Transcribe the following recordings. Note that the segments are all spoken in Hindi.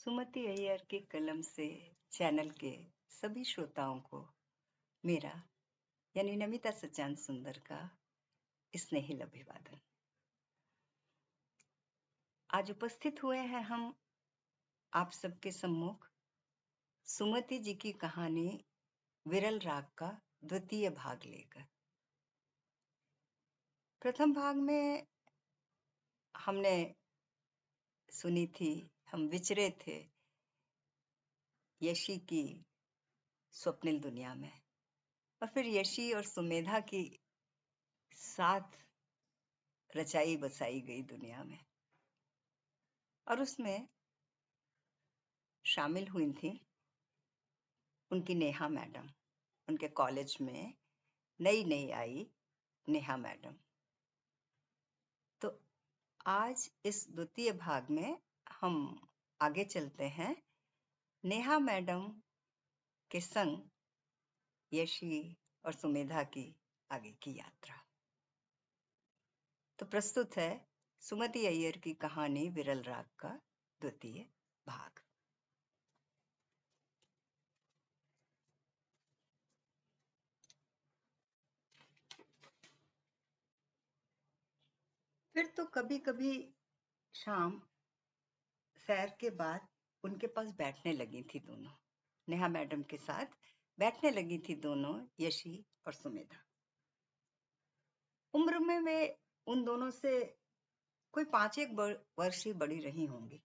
सुमति अय्यर की कलम से चैनल के सभी श्रोताओं को मेरा यानी नमिता सचान सुंदर का स्नेहिल अभिवादन। आज उपस्थित हुए हैं हम आप सबके सम्मुख सुमति जी की कहानी विरल राग का द्वितीय भाग लेकर। प्रथम भाग में हमने सुनी थी, हम विचरे थे यशी की स्वप्निल दुनिया में और फिर यशी और सुमेधा की साथ रचाई बसाई गई दुनिया में, और उसमें शामिल हुई थी उनकी नेहा मैडम। उनके कॉलेज में नई नई आई नेहा मैडम। तो आज इस द्वितीय भाग में हम आगे चलते हैं नेहा मैडम के संग यशी और सुमेधा की आगे की यात्रा। तो प्रस्तुत है सुमति अय्यर की कहानी विरल राग का द्वितीय भाग। फिर तो कभी कभी शाम सैर के बाद उनके पास बैठने लगी थी दोनों, नेहा मैडम के साथ बैठने लगी थी दोनों, यशी और सुमेधा। उम्र में वे उन दोनों से कोई 5-1 वर्ष ही बड़ी रही होंगी।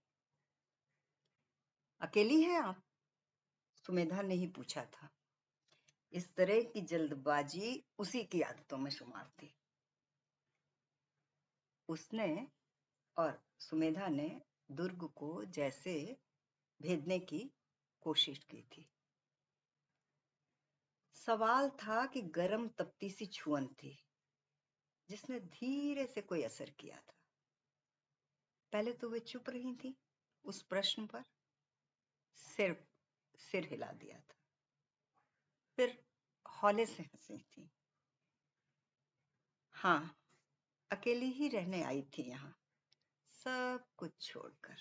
अकेली हैं आप? सुमेधा ने ही पूछा था। इस तरह की जल्दबाजी उसी की आदतों में शुमार थी। उसने और सुमेधा ने दुर्ग को जैसे भेदने की कोशिश की थी। सवाल था कि गर्म तपती सी छुअन थी जिसने धीरे से कोई असर किया था। पहले तो वे चुप रही थी, उस प्रश्न पर सिर्फ सिर हिला दिया था। फिर हौले से हंसी थी। हाँ, अकेली ही रहने आई थी यहाँ, सब कुछ छोड़कर।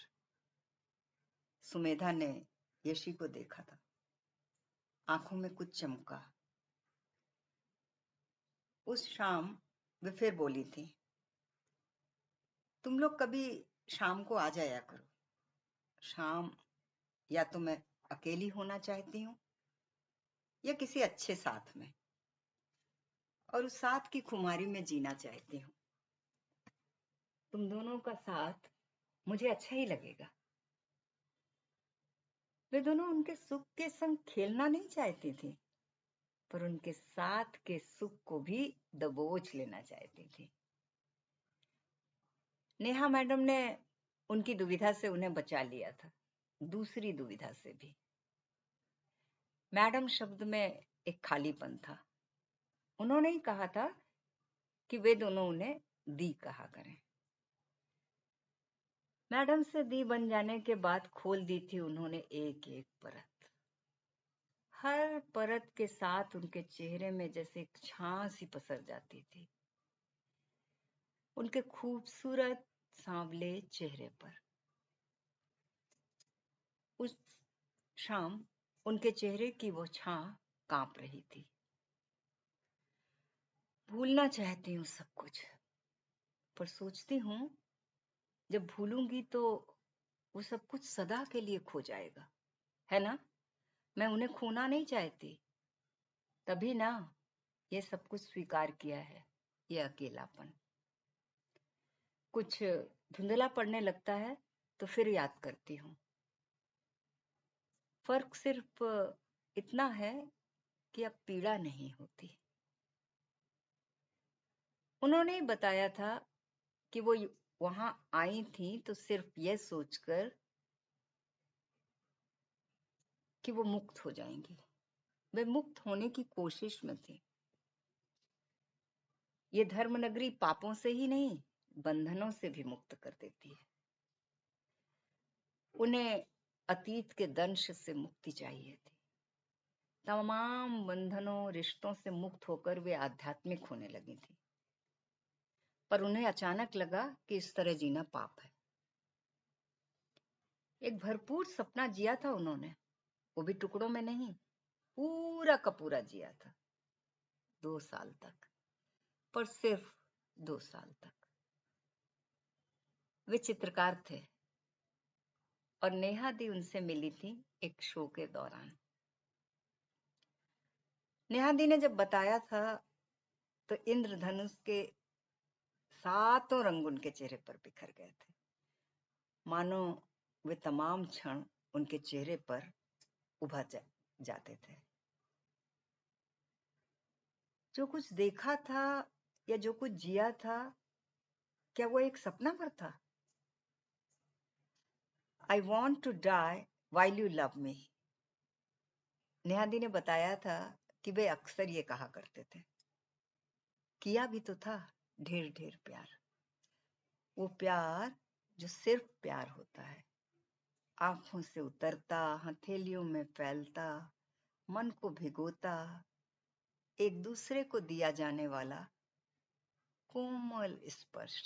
सुमेधा ने यशी को देखा था, आंखों में कुछ चमका। उस शाम वे फिर बोली थी, तुम लोग कभी शाम को आ जाया करो। शाम या तो मैं अकेली होना चाहती हूँ या किसी अच्छे साथ में, और उस साथ की खुमारी में जीना चाहती हूँ। तुम दोनों का साथ मुझे अच्छा ही लगेगा। वे दोनों उनके सुख के संग खेलना नहीं चाहती थी, पर उनके साथ के सुख को भी दबोच लेना चाहती थी। नेहा मैडम ने उनकी दुविधा से उन्हें बचा लिया था, दूसरी दुविधा से भी। मैडम शब्द में एक खालीपन था। उन्होंने ही कहा था कि वे दोनों उन्हें दी कहा करें। मैडम से दी बन जाने के बाद खोल दी थी उन्होंने एक एक परत। हर परत के साथ उनके चेहरे में जैसे एक छां सी पसर जाती थी, उनके खूबसूरत सांवले चेहरे पर। उस शाम उनके चेहरे की वो छां कांप रही थी। भूलना चाहती हूँ सब कुछ, पर सोचती हूँ जब भूलूंगी तो वो सब कुछ सदा के लिए खो जाएगा, है ना? मैं उन्हें खोना नहीं चाहती, तभी ना ये सब कुछ स्वीकार किया है, ये अकेलापन। कुछ धुंधला पड़ने लगता है तो फिर याद करती हूँ। फर्क सिर्फ इतना है कि अब पीड़ा नहीं होती। उन्होंने बताया था कि वो वहां आई थी तो सिर्फ यह सोचकर कि वो मुक्त हो जाएंगी। वे मुक्त होने की कोशिश में थी। ये धर्मनगरी पापों से ही नहीं, बंधनों से भी मुक्त कर देती है। उन्हें अतीत के दंश से मुक्ति चाहिए थी। तमाम बंधनों रिश्तों से मुक्त होकर वे आध्यात्मिक होने लगी थी, पर उन्हें अचानक लगा कि इस तरह जीना पाप है। एक भरपूर सपना जिया था उन्होंने, वो भी टुकड़ों में नहीं, पूरा का पूरा जिया था। 2 साल तक, पर सिर्फ 2 साल तक। वे चित्रकार थे और नेहा दी उनसे मिली थी एक शो के दौरान। नेहा दी ने जब बताया था तो इंद्रधनुष के 7 रंग उनके चेहरे पर बिखर गए थे, मानो वे तमाम क्षण उनके चेहरे पर उभर जाते थे। जो कुछ देखा था या जो कुछ जिया था, क्या वो एक सपना भर था? I want to die while you love me. Neha दी ने बताया था कि वे अक्सर ये कहा करते थे। किया भी तो था ढेर ढेर प्यार, वो प्यार जो सिर्फ प्यार होता है, आंखों से उतरता, हथेलियों में फैलता, मन को भिगोता, एक दूसरे को दिया जाने वाला कोमल स्पर्श।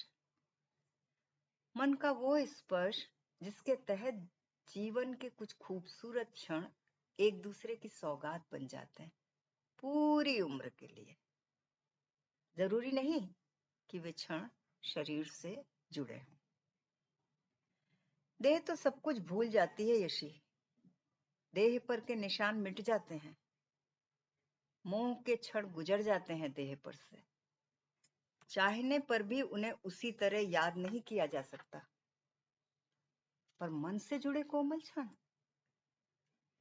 मन का वो स्पर्श जिसके तहत जीवन के कुछ खूबसूरत क्षण एक दूसरे की सौगात बन जाते हैं, पूरी उम्र के लिए। जरूरी नहीं कि वे क्षण शरीर से जुड़े हों। देह तो सब कुछ भूल जाती है यशी, देह पर के निशान मिट जाते हैं, मोह के क्षण गुजर जाते हैं देह पर से। चाहने पर भी उन्हें उसी तरह याद नहीं किया जा सकता, पर मन से जुड़े कोमल क्षण,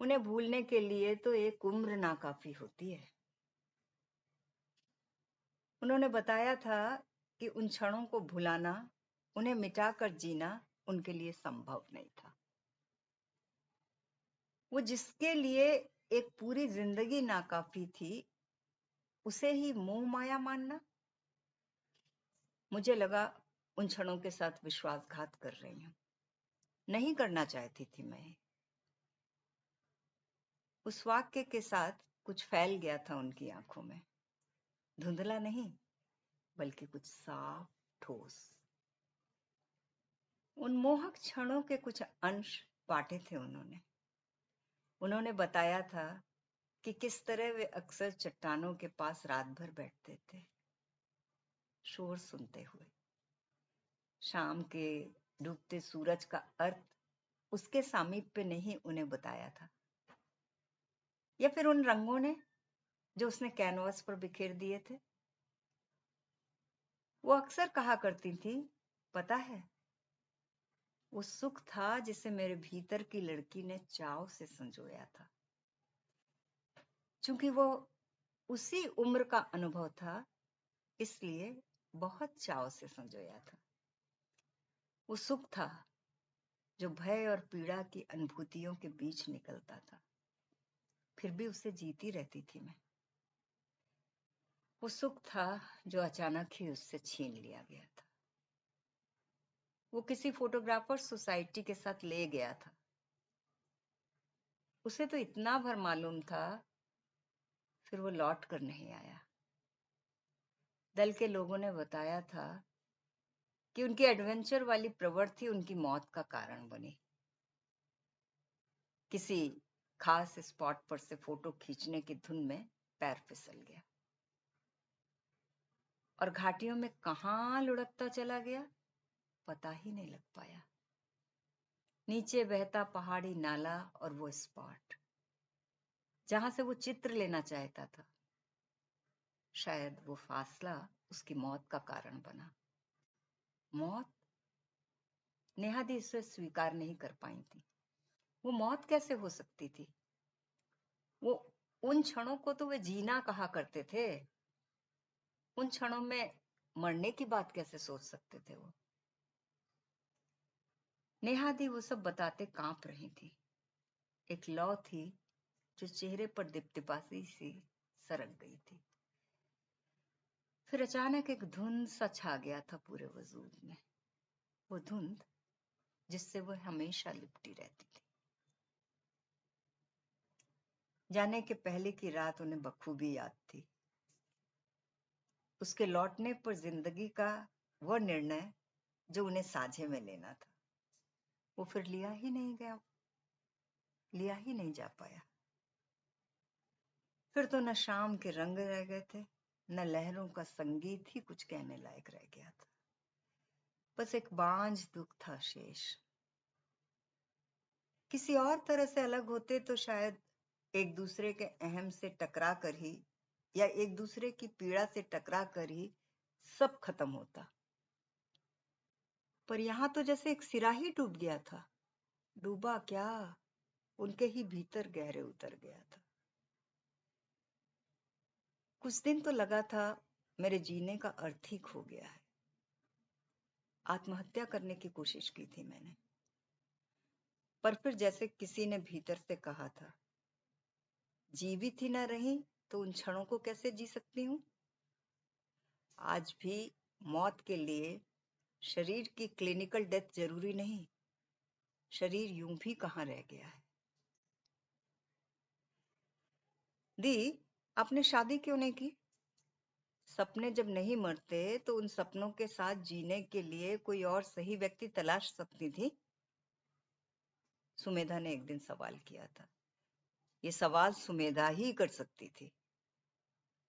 उन्हें भूलने के लिए तो एक उम्र नाकाफी होती है। उन्होंने बताया था कि उन क्षणों को भुलाना, उन्हें मिटाकर जीना उनके लिए संभव नहीं था। वो जिसके लिए एक पूरी जिंदगी नाकाफी थी, उसे ही मोह माया मानना। मुझे लगा उन क्षणों के साथ विश्वासघात कर रही हूं। नहीं करना चाहती थी मैं। उस वाक्य के साथ कुछ फैल गया था उनकी आंखों में, धुंधला नहीं बल्कि कुछ साफ ठोस। उन मोहक क्षणों के कुछ अंश बांटे थे उन्होंने। उन्होंने बताया था कि किस तरह वे अक्सर चट्टानों के पास रात भर बैठते थे, शोर सुनते हुए। शाम के डूबते सूरज का अर्थ उसके सामीप्य नहीं उन्हें बताया था, या फिर उन रंगों ने जो उसने कैनवास पर बिखेर दिए थे। वो अक्सर कहा करती थी, पता है, वो सुख था जिसे मेरे भीतर की लड़की ने चाव से संजोया था। चूंकि वो उसी उम्र का अनुभव था, इसलिए बहुत चाव से संजोया था। वो सुख था जो भय और पीड़ा की अनुभूतियों के बीच निकलता था, फिर भी उसे जीती रहती थी मैं। वो सुख था जो अचानक ही उससे छीन लिया गया था। वो किसी फोटोग्राफर सोसाइटी के साथ ले गया था। उसे तो इतना भर मालूम था, फिर वो लौट कर नहीं आया। दल के लोगों ने बताया था कि उनकी एडवेंचर वाली प्रवृत्ति उनकी मौत का कारण बनी। किसी खास स्पॉट पर से फोटो खींचने की धुन में पैर फिसल गया और घाटियों में कहां लुढ़कता चला गया, पता ही नहीं लग पाया। नीचे बहता पहाड़ी नाला और वो स्पॉट जहां से वो चित्र लेना चाहता था, शायद वो फासला उसकी मौत का कारण बना। मौत? नेहा दी इसे स्वीकार नहीं कर पाई थी। वो मौत कैसे हो सकती थी? वो उन क्षणों को तो वे जीना कहा करते थे। उन क्षणों में मरने की बात कैसे सोच सकते थे वो? नेहा दी वो सब बताते कांप रही थी। एक लौ थी जो चेहरे पर दिपदिपासी सी सरक गई थी। फिर अचानक एक धुंध सा छा गया था पूरे वजूद में, वो धुंध जिससे वो हमेशा लिपटी रहती थी। जाने के पहले की रात उन्हें बखूबी याद थी। उसके लौटने पर जिंदगी का वो निर्णय जो उन्हें साझे में लेना था। वो फिर लिया ही नहीं गया, लिया ही नहीं जा पाया। फिर तो न शाम के रंग रह गए थे, न लहरों का संगीत ही कुछ कहने लायक रह गया था। बस एक बांझ दुख था शेष। किसी और तरह से अलग होते तो शायद एक दूसरे के अहम से टकरा कर ही, या एक दूसरे की पीड़ा से टकरा कर ही सब खत्म होता। पर यहां तो जैसे एक सिरा ही डूब गया था। डूबा क्या, उनके ही भीतर गहरे उतर गया था। कुछ दिन तो लगा था मेरे जीने का अर्थ ही खो गया है। आत्महत्या करने की कोशिश की थी मैंने, पर फिर जैसे किसी ने भीतर से कहा था, जीवित ही ना रही तो उन क्षणों को कैसे जी सकती हूँ। आज भी मौत के लिए शरीर की क्लिनिकल डेथ जरूरी नहीं, शरीर यूं भी कहाँ रह गया है। दी, आपने शादी क्यों नहीं की? सपने जब नहीं मरते तो उन सपनों के साथ जीने के लिए कोई और सही व्यक्ति तलाश सकती थी। सुमेधा ने एक दिन सवाल किया था। ये सवाल सुमेधा ही कर सकती थी।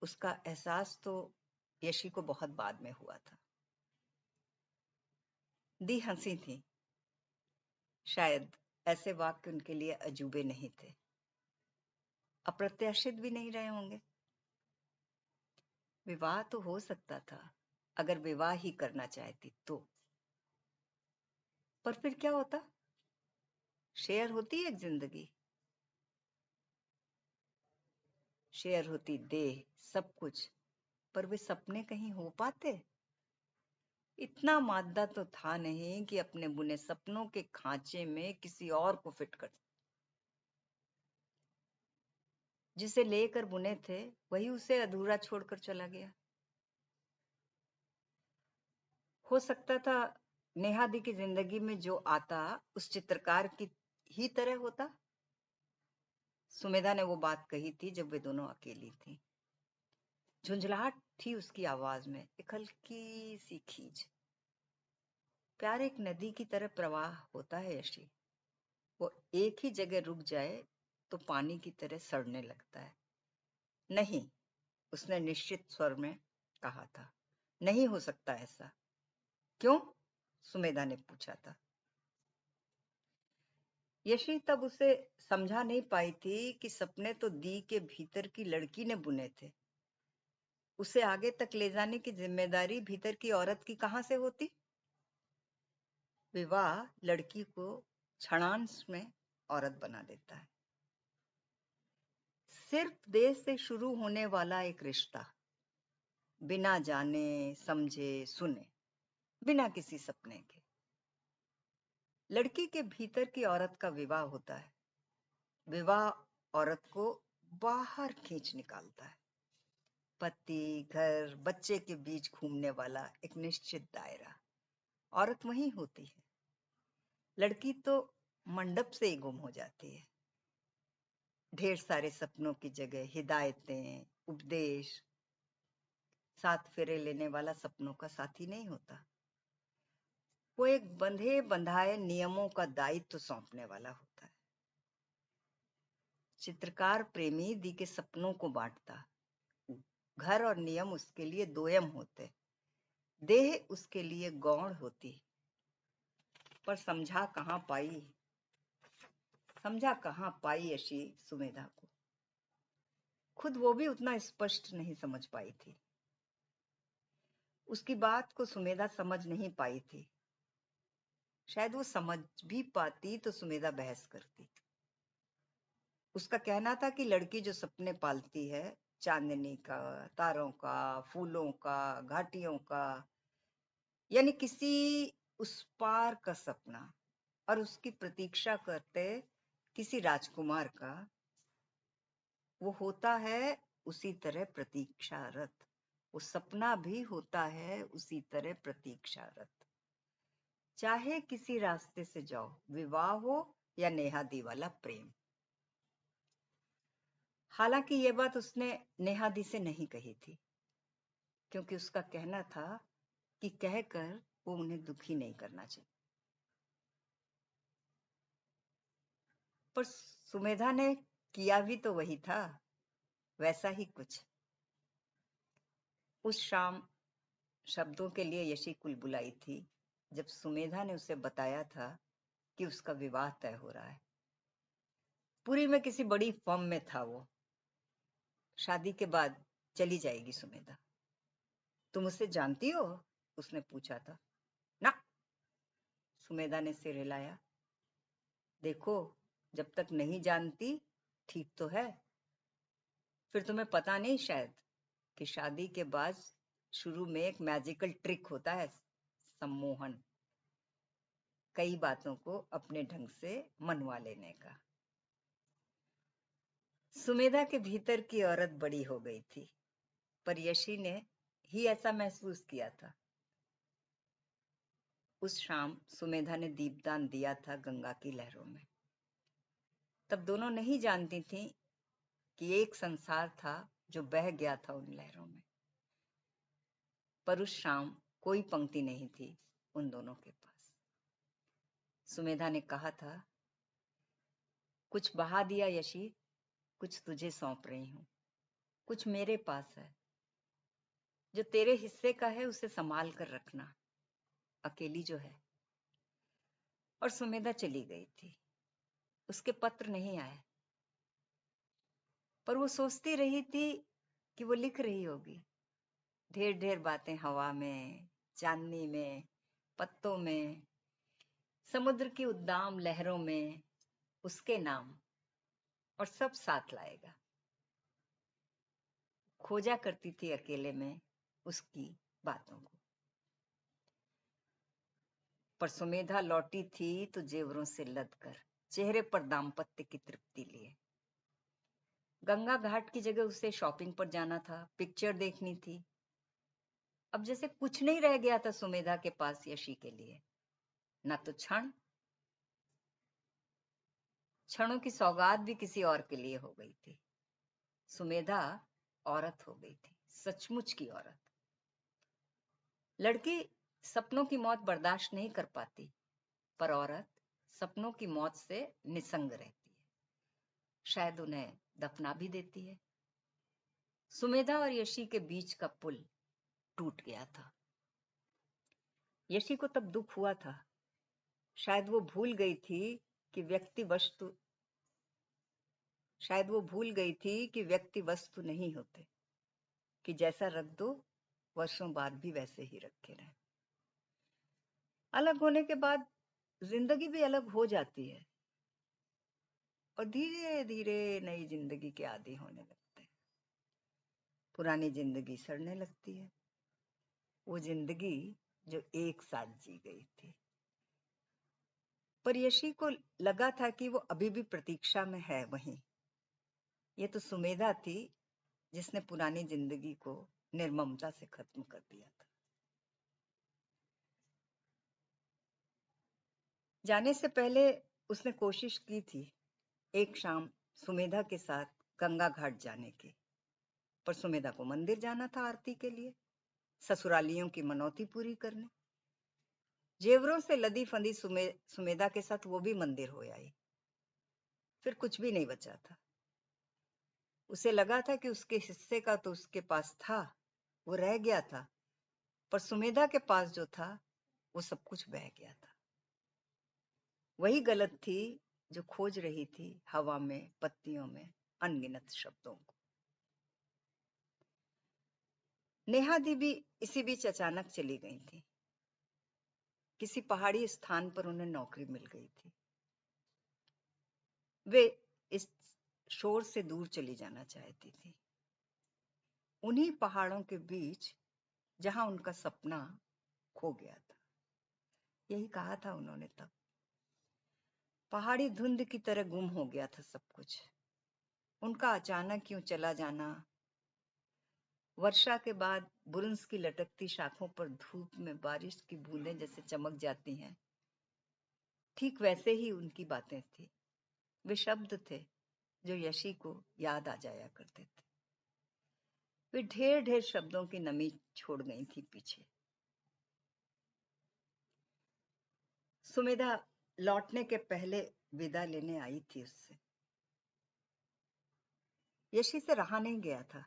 उसका एहसास तो यशी को बहुत बाद में हुआ था। दी हंसी थी। शायद ऐसे वाक्य उनके लिए अजूबे नहीं थे, अप्रत्याशित भी नहीं रहे होंगे। विवाह तो हो सकता था, अगर विवाह ही करना चाहती तो। पर फिर क्या होता? शेयर होती एक जिंदगी, शेयर होती देह, सब कुछ, पर वे सपने कहीं हो पाते? इतना मादा तो था नहीं कि अपने बुने सपनों के खांचे में किसी और को फिट कर। जिसे लेकर बुने थे वही उसे अधूरा छोड़कर चला गया। हो सकता था नेहा दी की जिंदगी में जो आता उस चित्रकार की ही तरह होता। सुमेधा ने वो बात कही थी जब वे दोनों अकेली थी। झुंझलाहट थी उसकी आवाज में, एक हल्की सी खींच। प्यार एक नदी की तरह प्रवाह होता है यशी। वो एक ही जगह रुक जाए तो पानी की तरह सड़ने लगता है। नहीं, उसने निश्चित स्वर में कहा था। नहीं हो सकता ऐसा। क्यों? सुमेधा ने पूछा था। यशी तब उसे समझा नहीं पाई थी कि सपने तो दी के भीतर की लड़की ने बुने थे। उसे आगे तक ले जाने की जिम्मेदारी भीतर की औरत की कहां से होती? विवाह लड़की को क्षणांश में औरत बना देता है। सिर्फ देह से शुरू होने वाला एक रिश्ता, बिना जाने समझे सुने, बिना किसी सपने के। लड़की के भीतर की औरत का विवाह होता है। विवाह औरत को बाहर खींच निकालता है। पति, घर, बच्चे के बीच घूमने वाला एक निश्चित दायरा, औरत वहीं होती है। लड़की तो मंडप से ही गुम हो जाती है। ढेर सारे सपनों की जगह हिदायतें, उपदेश, साथ फेरे लेने वाला सपनों का साथी नहीं होता। वो एक बंधे बंधाए नियमों का दायित्व सौंपने वाला होता है। चित्रकार प्रेमी दी के सपनों को बांटता। घर और नियम उसके लिए दोयम होते, देह उसके लिए गौण होती। पर समझा कहां पाई यशी सुमेधा को। खुद वो भी उतना स्पष्ट नहीं समझ पाई थी। उसकी बात को सुमेधा समझ नहीं पाई थी। शायद वो समझ भी पाती तो सुमेधा बहस करती। उसका कहना था कि लड़की जो सपने पालती है, चांदनी का, तारों का, फूलों का, घाटियों का, यानी किसी उस पार का सपना, और उसकी प्रतीक्षा करते किसी राजकुमार का, वो होता है उसी तरह प्रतीक्षारत। वो सपना भी होता है उसी तरह प्रतीक्षारत। चाहे किसी रास्ते से जाओ, विवाह हो या नेहा दी वाला प्रेम। हालांकि ये बात उसने नेहा दी से नहीं कही थी, क्योंकि उसका कहना था कि कहकर वो उन्हें दुखी नहीं करना चाहिए। पर सुमेधा ने किया भी तो वही था, वैसा ही कुछ। उस शाम शब्दों के लिए यशी कुल बुलाई थी जब सुमेधा ने उसे बताया था कि उसका विवाह तय हो रहा है। पुरी में किसी बड़ी फर्म में था वो। शादी के बाद चली जाएगी सुमेधा। तुम उसे जानती हो? उसने पूछा था। ना, सुमेधा ने सिर हिलाया। देखो, जब तक नहीं जानती ठीक तो है, फिर तुम्हें पता नहीं शायद कि शादी के बाद शुरू में एक मैजिकल ट्रिक होता है, सम्मोहन। कई बातों को अपने ढंग से मनवा लेने का। सुमेधा के भीतर की औरत बड़ी हो गई थी, पर यशी ने ही ऐसा महसूस किया था। उस शाम सुमेधा ने दीपदान दिया था गंगा की लहरों में। तब दोनों नहीं जानती थी कि एक संसार था जो बह गया था उन लहरों में। पर उस शाम कोई पंक्ति नहीं थी उन दोनों के पास। सुमेधा ने कहा था, कुछ बहा दिया यशी, कुछ तुझे सौंप रही हूं, कुछ मेरे पास है। जो तेरे हिस्से का है उसे संभाल कर रखना, अकेली जो है। और सुमेधा चली गई थी। उसके पत्र नहीं आए, पर वो सोचती रही थी कि वो लिख रही होगी ढेर ढेर बातें हवा में, चांदनी में, पत्तों में, समुद्र की उद्दाम लहरों में, उसके नाम, और सब साथ लाएगा। खोजा करती थी अकेले में उसकी बातों को। पर सुमेधा लौटी थी तो जेवरों से लद कर, चेहरे पर दाम्पत्य की तृप्ति लिए। गंगा घाट की जगह उसे शॉपिंग पर जाना था, पिक्चर देखनी थी। अब जैसे कुछ नहीं रह गया था सुमेधा के पास यशी के लिए, ना तो क्षणों की सौगात भी किसी और के लिए हो गई थी। सुमेधा औरत हो गई थी, सचमुच की औरत। लड़की सपनों की मौत बर्दाश्त नहीं कर पाती, पर औरत सपनों की मौत से निसंग रहती है, शायद उन्हें दफना भी देती है। सुमेधा और यशी के बीच का पुल टूट गया था। यशी को तब दुख हुआ था। शायद वो भूल गई थी कि व्यक्ति वस्तु नहीं होते, कि जैसा रख दो वर्षों बाद भी वैसे ही रखे रहे। अलग होने के बाद जिंदगी भी अलग हो जाती है और धीरे धीरे नई जिंदगी के आदी होने लगते हैं। पुरानी जिंदगी सड़ने लगती है, वो जिंदगी जो एक साथ जी गई थी। पर यशी को लगा था कि वो अभी भी प्रतीक्षा में है वहीं। ये तो सुमेधा थी जिसने पुरानी जिंदगी को निर्ममता से खत्म कर दिया था। जाने से पहले उसने कोशिश की थी एक शाम सुमेधा के साथ गंगा घाट जाने की, पर सुमेधा को मंदिर जाना था आरती के लिए, ससुरालियों की मनौती पूरी करने। जेवरों से लदी फंदी सुमेधा के साथ वो भी मंदिर हो आई। फिर कुछ भी नहीं बचा था। उसे लगा था कि उसके हिस्से का तो उसके पास था, वो रह गया था, पर सुमेधा के पास जो था वो सब कुछ बह गया था। वही गलत थी जो खोज रही थी हवा में, पत्तियों में, अनगिनत शब्दों को। नेहा दी भी इसी बीच अचानक चली गई थी। किसी पहाड़ी स्थान पर उन्हें नौकरी मिल गई थी। वे इस शोर से दूर चली जाना चाहती थी, उन्हीं पहाड़ों के बीच जहां उनका सपना खो गया था। यही कहा था उन्होंने तब। पहाड़ी धुंध की तरह गुम हो गया था सब कुछ। उनका अचानक क्यों चला जाना, वर्षा के बाद बुरंस की लटकती शाखों पर धूप में बारिश की बूंदें जैसे चमक जाती हैं, ठीक वैसे ही उनकी बातें थी। वे शब्द थे जो यशी को याद आ जाया करते थे। वे ढेर ढेर शब्दों की नमी छोड़ गई थी पीछे। सुमेधा लौटने के पहले विदा लेने आई थी उससे। यशी से रहा नहीं गया था।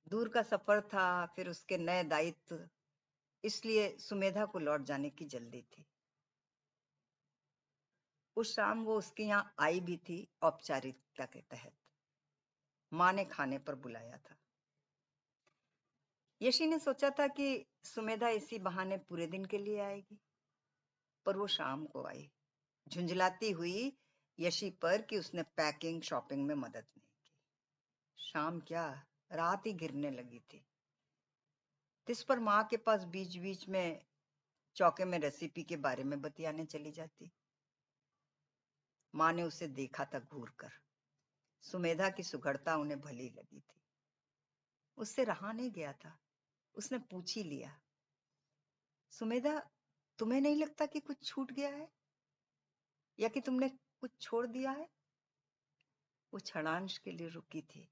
दूर का सफर था, फिर उसके नए दायित्व, इसलिए सुमेधा को लौट जाने की जल्दी थी। उस शाम वो उसके यहाँ आई भी थी औपचारिकता के तहत। माँ ने खाने पर बुलाया था। यशी ने सोचा था कि सुमेधा इसी बहाने पूरे दिन के लिए आएगी, पर वो शाम को आई, झुंझलाती हुई यशी पर कि उसने पैकिंग शॉपिंग में मदद नहीं की। शाम क्या, रात ही गिरने लगी थी। इस पर माँ के पास बीच बीच में चौके में रेसिपी के बारे में बतियाने चली जाती। माँ ने उसे देखा था घूर कर। सुमेधा की सुघड़ता उन्हें भली लगी थी। उससे रहा नहीं गया था। उसने पूछ ही लिया, सुमेधा, तुम्हें नहीं लगता कि कुछ छूट गया है, या कि तुमने कुछ छोड़ दिया है? वो क्षणांश के लिए रुकी थी।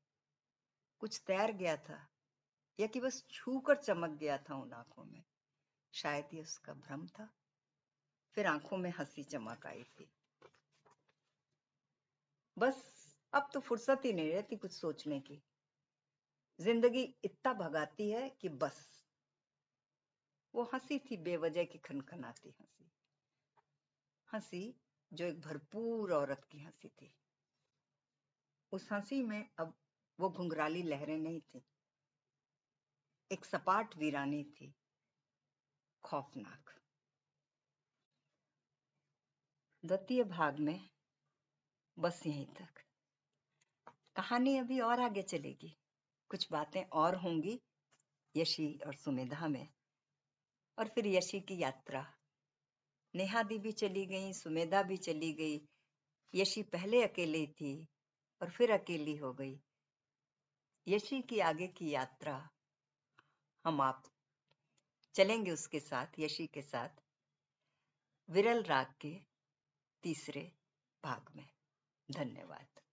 कुछ तैर गया था, या कि बस छू कर चमक गया था उन आंखों में? शायद ये उसका भ्रम था। फिर आंखों में हंसी चमक आई थी। बस अब तो फुर्सत ही नहीं रहती कुछ सोचने की। जिंदगी इतना भगाती है कि बस। वो हंसी थी, बेवजह की खनखनाती हंसी। हंसी जो एक भरपूर औरत की हंसी थी। उस हंसी में अब वो घुंघराली लहरें नहीं थी। एक सपाट वीरानी थी, खौफनाक। द्वितीय भाग में बस यहीं तक। कहानी अभी और आगे चलेगी। कुछ बातें और होंगी यशी और सुमेधा में। और फिर यशी की यात्रा। नेहा दी भी चली गई, सुमेधा भी चली गई। यशी पहले अकेली थी और फिर अकेली हो गई। यशी की आगे की यात्रा हम आप चलेंगे उसके साथ, यशी के साथ, विरल राग के तीसरे भाग में। धन्यवाद।